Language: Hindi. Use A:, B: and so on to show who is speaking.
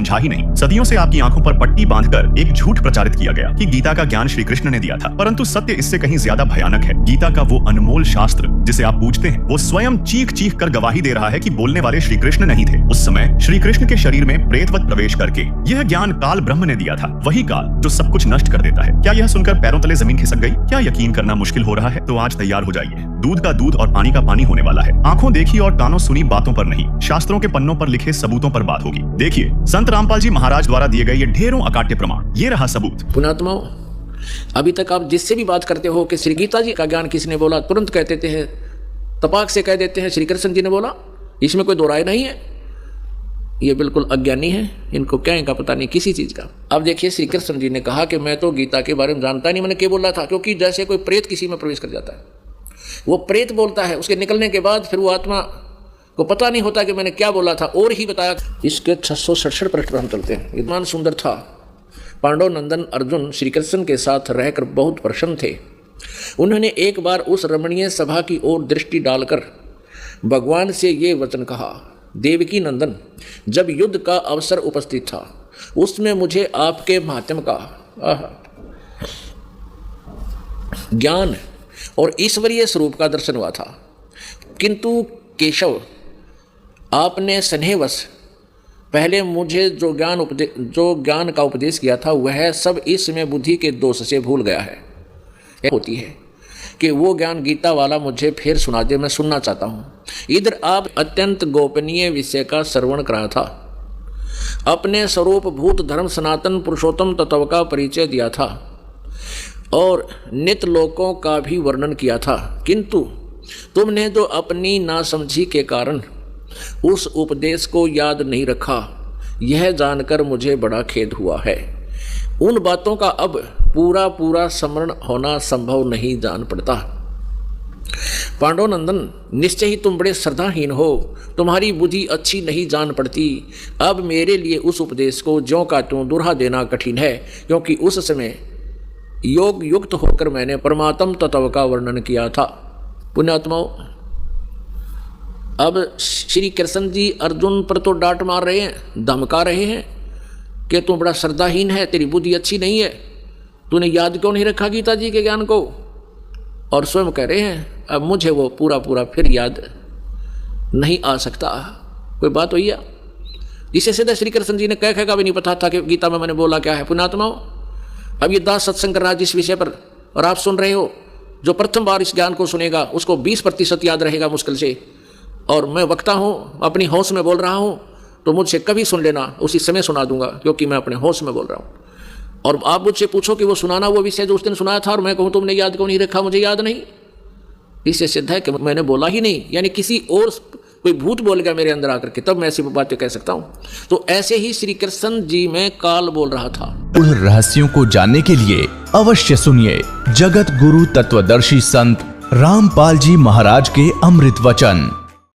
A: समझा ही नहीं। सदियों से आपकी आंखों पर पट्टी बांधकर एक झूठ प्रचारित किया गया कि गीता का ज्ञान श्री कृष्ण ने दिया था, परंतु सत्य इससे कहीं ज्यादा भयानक है। गीता का वो अनमोल शास्त्र जिसे आप पूजते हैं, वो स्वयं चीख चीख कर गवाही दे रहा है कि बोलने वाले श्री कृष्ण नहीं थे। उस समय श्री कृष्ण के शरीर में प्रेतवत प्रवेश करके यह ज्ञान काल ब्रह्म ने दिया था, वही काल जो सब कुछ नष्ट कर देता है। क्या यह सुनकर पैरों तले जमीन खिसक गई? क्या यकीन करना मुश्किल हो रहा है? तो आज तैयार हो जाइए, दूध का दूध और पानी का पानी होने वाला है। आंखों देखी और कानों सुनी बातों पर नहीं, शास्त्रों के पन्नों पर लिखे सबूतों पर बात होगी। देखिए, संत रामपाल जी महाराज द्वारा दिए गए ये ढेरों अकाट्य प्रमाण, ये रहा सबूत।
B: पुणात्माओं, अभी तक आप जिससे भी बात करते हो कि श्री गीता जी का ज्ञान किसने बोला, तुरंत कह देते हैं, तपाक से कह देते हैं श्री कृष्ण जी ने बोला। इसमें कोई दो राय नहीं है। ये बिल्कुल अज्ञानी है, इनको क्या इनका पता नहीं किसी चीज का। अब देखिए, श्री कृष्ण जी ने कहा कि मैं तो गीता के बारे में जानता नहीं, मैंने क्या बोला था। क्योंकि जैसे कोई प्रेत किसी में प्रवेश कर जाता है, वो प्रेत बोलता है, उसके निकलने के बाद फिर वो आत्मा को पता नहीं होता कि मैंने क्या बोला था, और ही बताया। इसके 667 पृष्ठ पर हम चलते हैं। इतना सुंदर था। पांडव नंदन अर्जुन श्री कृष्ण के साथ रहकर बहुत प्रसन्न थे। उन्होंने एक बार उस रमणीय सभा की ओर दृष्टि डालकर भगवान से ये वचन कहा, देवकी नंदन, जब युद्ध का अवसर उपस्थित था, उसमें मुझे आपके महात्म्य का ज्ञान और ईश्वरीय स्वरूप का दर्शन हुआ था। किंतु केशव, आपने स्नेहवश पहले मुझे जो ज्ञान का उपदेश किया था, वह सब इसमें बुद्धि के दोष से भूल गया है। होती है कि वो ज्ञान गीता वाला मुझे फिर सुना दे, मैं सुनना चाहता हूँ। इधर आप अत्यंत गोपनीय विषय का श्रवण कराया था, अपने स्वरूप भूत धर्म सनातन पुरुषोत्तम तत्व का परिचय दिया था और नित्य लोकों का भी वर्णन किया था। किंतु तुमने जो अपनी नासमझी के कारण उस उपदेश को याद नहीं रखा, यह जानकर मुझे बड़ा खेद हुआ है। उन बातों का अब पूरा स्मरण होना संभव नहीं जान पड़ता। पांडव नंदन, निश्चय ही तुम बड़े श्रद्धाहीन हो, तुम्हारी बुद्धि अच्छी नहीं जान पड़ती। अब मेरे लिए उस उपदेश को ज्यों का त्यों दुहरा देना कठिन है, क्योंकि उस समय योग युक्त होकर मैंने परमात्म तत्व का वर्णन किया था। पुण्यात्माओं, अब श्री कृष्ण जी अर्जुन पर तो डांट मार रहे हैं, धमका रहे हैं कि तू बड़ा श्रद्धाहीन है, तेरी बुद्धि अच्छी नहीं है, तूने याद क्यों नहीं रखा गीता जी के ज्ञान को। और स्वयं कह रहे हैं, अब मुझे वो पूरा फिर याद नहीं आ सकता। कोई बात हुई है? इसे सीधा श्री कृष्ण जी ने कह भी नहीं पता था कि गीता में मैंने बोला क्या है। पुण्यात्माओं, अब ये दास सत्संग कर रहा है जिस विषय पर, और आप सुन रहे हो, जो प्रथम बार इस ज्ञान को सुनेगा उसको 20% याद रहेगा मुश्किल से। और मैं वक्ता हूँ, अपनी होश में बोल रहा हूँ, तो मुझसे कभी सुन लेना, उसी समय सुना दूंगा, क्योंकि मैं अपने होश में बोल रहा हूँ। और आप मुझसे पूछो कि वो सुनाना वो विषय जो उस दिन सुनाया था, और मैं कहूँ तुमने याद क्यों नहीं रखा, मुझे याद नहीं, इससे सिद्ध है कि मैंने बोला ही नहीं। यानी किसी और कोई भूत बोल गया मेरे अंदर आकर के, तब मैं ऐसी बातें कह सकता हूँ। तो ऐसे ही श्री कृष्ण जी में काल बोल रहा था।
C: उन रहस्यों को जानने के लिए अवश्य सुनिए जगत गुरु तत्वदर्शी संत रामपाल जी महाराज के अमृत वचन।